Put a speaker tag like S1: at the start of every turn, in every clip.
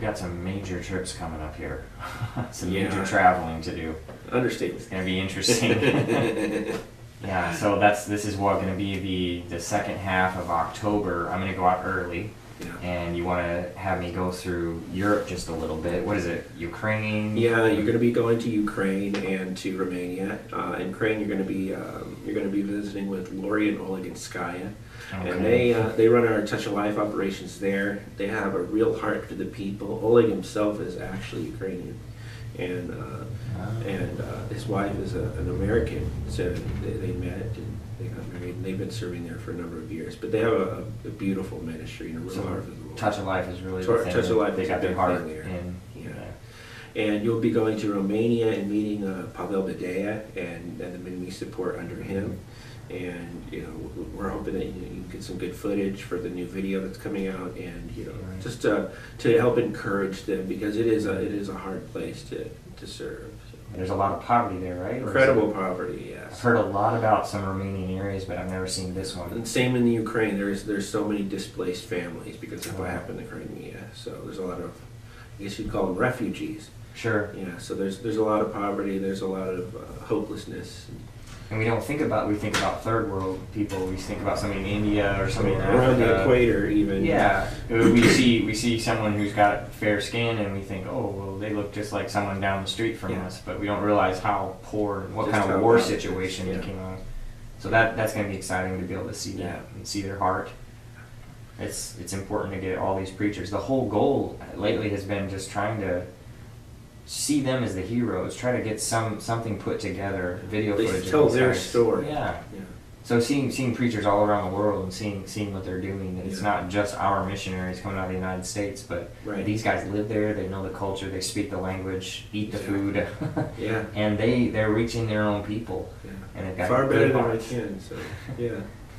S1: we've got some major trips coming up here. Some major traveling to do.
S2: Understatement.
S1: It's going to be interesting. Yeah, so this is what going to be the second half of October. I'm going to go out early. Yeah. And you want to have me go through Europe just a little bit. What is it? Ukraine?
S2: Yeah, you're going to be going to Ukraine and to Romania. In Ukraine, you're going to be visiting with Lori and Oleg and Skaya. Okay. And they run our Touch of Life operations there. They have a real heart for the people. Oleg himself is actually Ukrainian, and his wife is an American. So they met and they got married, and they've been serving there for a number of years. But they have a beautiful ministry and a real heart for the Lord.
S1: Touch of Life is really
S2: Touch of Life.
S1: They got their heart there.
S2: And you'll be going to Romania and meeting Pavel Badea and the ministry support under him. And we're hoping that you get some good footage for the new video that's coming out, and just to help encourage them, because it is a hard place to serve. So.
S1: There's a lot of poverty there, right?
S2: Incredible poverty, yes.
S1: I've heard a lot about some Romanian areas, but I've never seen this one.
S2: And same in the Ukraine. There's so many displaced families because of what happened in Crimea. So there's a lot of, I guess you'd call them refugees.
S1: Sure.
S2: Yeah. So there's a lot of poverty. There's a lot of hopelessness.
S1: And we think about third world people. We think about somebody in India or somebody in Africa.
S2: Around the equator, even.
S1: Yeah, we see someone who's got fair skin, and we think, oh, well, they look just like someone down the street from us. But we don't realize how poor, what just kind of war situation they came on. So that's going to be exciting to be able to see that and see their heart. It's important to get all these preachers. The whole goal lately has been just trying to see them as the heroes, try to get something put together, video footage.
S2: Tell their story.
S1: Yeah. So seeing preachers all around the world and seeing what they're doing, that it's not just our missionaries coming out of the United States, but these guys live there, they know the culture, they speak the language, eat the food, and they're reaching their own people. Yeah. And they've got
S2: far better than I
S1: hearts.
S2: can. So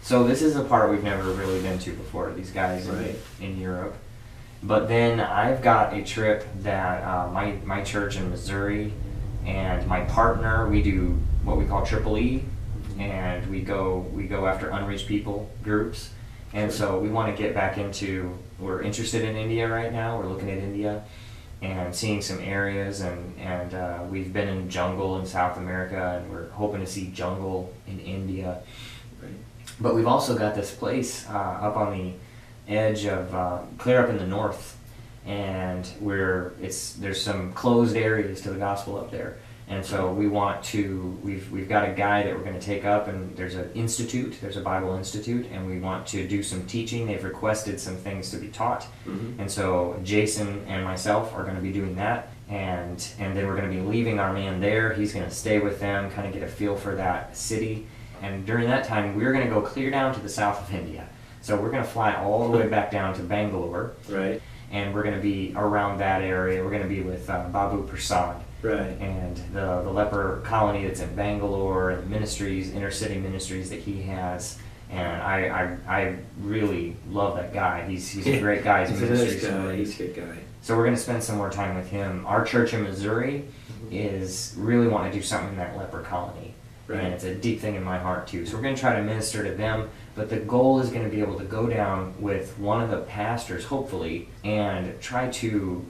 S1: So this is a part we've never really been to before. These guys in Europe. But then I've got a trip that my church in Missouri and my partner, we do what we call Triple E, and we go after unreached people groups. And so we want to get back into, we're interested in India right now. We're looking at India and seeing some areas, and we've been in jungle in South America, and we're hoping to see jungle in India. Right. But we've also got this place up on the edge of clear up in the north, and there's some closed areas to the gospel up there, and so we've got a guy that we're going to take up, and there's a Bible institute, and we want to do some teaching. They've requested some things to be taught, and so Jason and myself are going to be doing that, and then we're going to be leaving our man there. He's going to stay with them, kind of get a feel for that city, and during that time we're going to go clear down to the south of India. So we're going to fly all the way back down to Bangalore, right? And we're going to be around that area. We're going to be with Babu Prasad, right? And the leper colony that's in Bangalore, and the ministries, inner city ministries that he has. And I really love that guy. He's a great guy.
S2: He's a nice guy. He's a good guy.
S1: So we're going to spend some more time with him. Our church in Missouri is really wanting to do something in that leper colony. Right. And it's a deep thing in my heart too. So we're going to try to minister to them, but the goal is going to be able to go down with one of the pastors, hopefully, and try to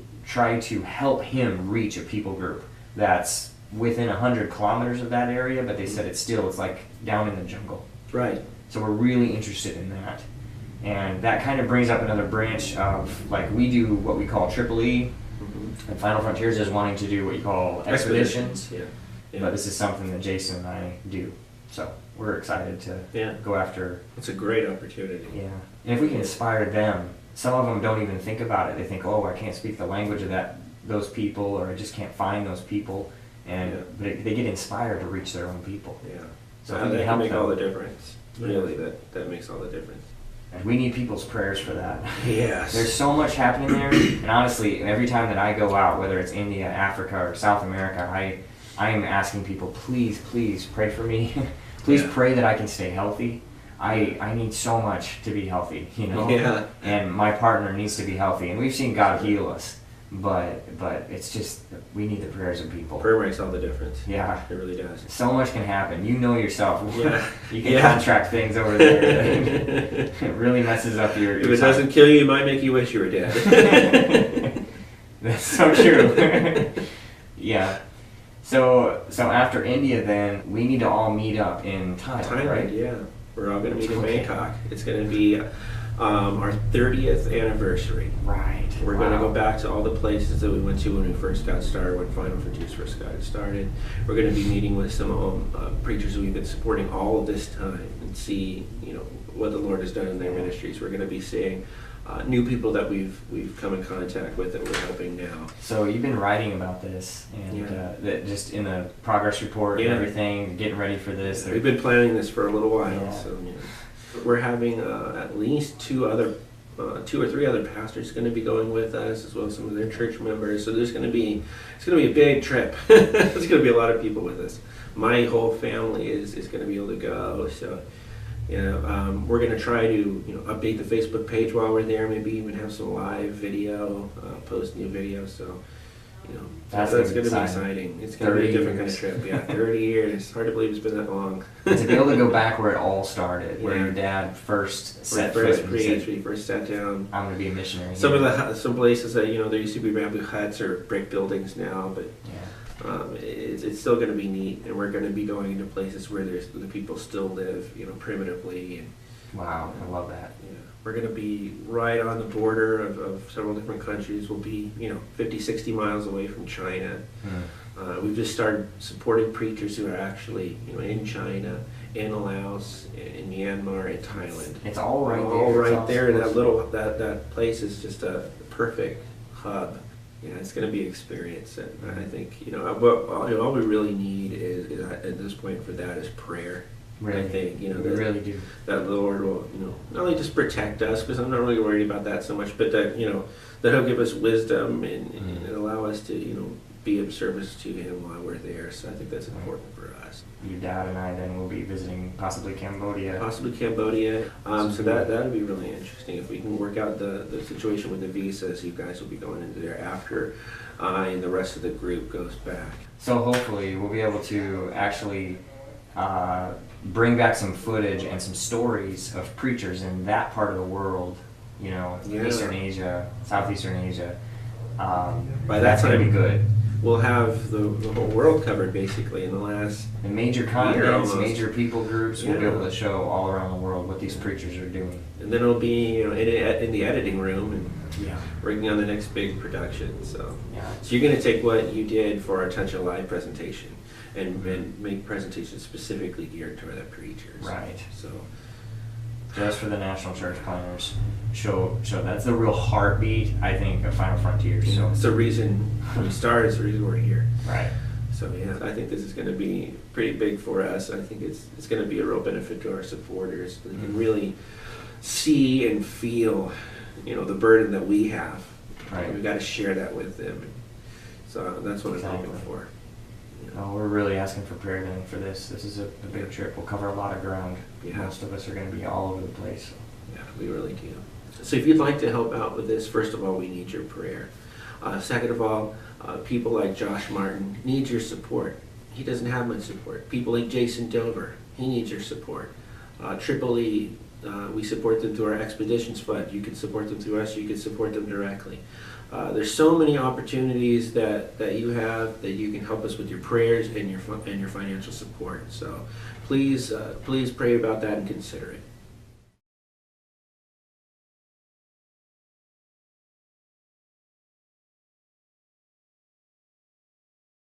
S1: help him reach a people group that's within 100 kilometers of that area, but they said it's like down in the jungle. Right. So we're really interested in that. And that kind of brings up another branch of, like, we do what we call Triple E, and Final Frontiers is wanting to do what you call expeditions. Yeah. But this is something that Jason and I do. So we're excited to go after.
S2: It's a great opportunity.
S1: Yeah. And if we can inspire them, some of them don't even think about it. They think, oh, I can't speak the language of those people, or I just can't find those people. But they get inspired to reach their own people. Yeah. So
S2: that can make all the difference. Really, that makes all the difference.
S1: And we need people's prayers for that.
S2: Yes.
S1: There's so much happening there. And honestly, every time that I go out, whether it's India, Africa, or South America, I am asking people, please pray for me. Please pray that I can stay healthy. I need so much to be healthy, Yeah. And my partner needs to be healthy. And we've seen God heal us. But it's just, we need the prayers of people.
S2: Prayer makes all the difference.
S1: Yeah.
S2: It really does.
S1: So much can happen. You know yourself. Yeah. You can contract things over there. It really messes up your
S2: If it doesn't kill you, it might make you wish you were dead.
S1: That's so true. Yeah. So after India, then we need to all meet up in Thailand, right?
S2: Yeah. We're all going to meet in
S1: Okay.
S2: Bangkok. It's going to be our 30th anniversary.
S1: Right.
S2: We're going to go back to all the places that we went to when we first got started, when Final Frontiers first got started. We're going to be meeting with some preachers we've been supporting all of this time and see, what the Lord has done in their ministries. We're going to be seeing new people that we've come in contact with that we're helping now.
S1: So you've been writing about this, and that just in the progress report and everything, getting ready for this.
S2: We've been planning this for a little while,
S1: Yeah.
S2: so we're having at least two or three other pastors going to be going with us, as well as some of their church members. So it's going to be a big trip. There's going to be a lot of people with us. My whole family is going to be able to go. So. We're going to try to update the Facebook page while we're there, maybe even have some live video, post new videos. So that's going to be exciting. It's going to be a different kind of trip. Yeah, 30 years. Hard to believe it's been that long.
S1: And to be able to go back where it all started, where your dad first set foot and said,
S2: he first sat down.
S1: I'm going to be a missionary.
S2: Some places that there used to be bamboo huts or brick buildings now, but.
S1: Yeah.
S2: It's still going to be neat, and we're going to be going into places where the people still live, primitively. And,
S1: wow, I love that.
S2: Yeah, we're going to be right on the border of several different countries. We'll be, 50, 60 miles away from China. We've just started supporting preachers who are actually, in China, in Laos, in Myanmar, and Thailand.
S1: It's all right there.
S2: All right there, and that place is just a perfect hub. Yeah, it's going to be an experience, and I think all we really need is at this point for that is prayer.
S1: Really,
S2: I think
S1: we really do.
S2: That the Lord will not only just protect us, because I'm not really worried about that so much, but that that He'll give us wisdom and allow us to be of service to Him while we're there. So I think that's important for us.
S1: Your dad and I then will be visiting possibly Cambodia.
S2: So that would be really interesting if we can work out the situation with the visas. You guys will be going into there after I and the rest of the group goes back.
S1: So hopefully we'll be able to actually bring back some footage and some stories of preachers in that part of the world, Eastern Asia, Southeastern Asia. That's going to be good.
S2: We'll have the whole world covered basically in the last
S1: the major continents, major people groups. We'll be able to show all around the world what these preachers are doing.
S2: And then it'll be in the editing room and working on the next big production. So you're going to take what you did for our Touch of Life presentation and make presentations specifically geared toward the preachers.
S1: Right.
S2: So
S1: just for the National Church Planners, show that's the real heartbeat, I think, of Final Frontiers. So
S2: it's the reason we started. It's the reason we're here.
S1: Right.
S2: So I think this is going to be pretty big for us. I think it's going to be a real benefit to our supporters. They can really see and feel, the burden that we have.
S1: Right.
S2: We've got to share that with them. So that's what I'm hoping for.
S1: Oh, we're really asking for prayer then for this. This is a big trip. We'll cover a lot of ground. Most of us are going to be all over the place. So.
S2: Yeah, we really do. So if you'd like to help out with this, first of all, we need your prayer. Second of all, people like Josh Martin need your support. He doesn't have much support. People like Jason Dover, he needs your support. Triple E, we support them through our Expeditions Fund. You can support them through us. You can support them directly. There's so many opportunities that you have that you can help us with your prayers and your financial support. So please pray about that and consider it.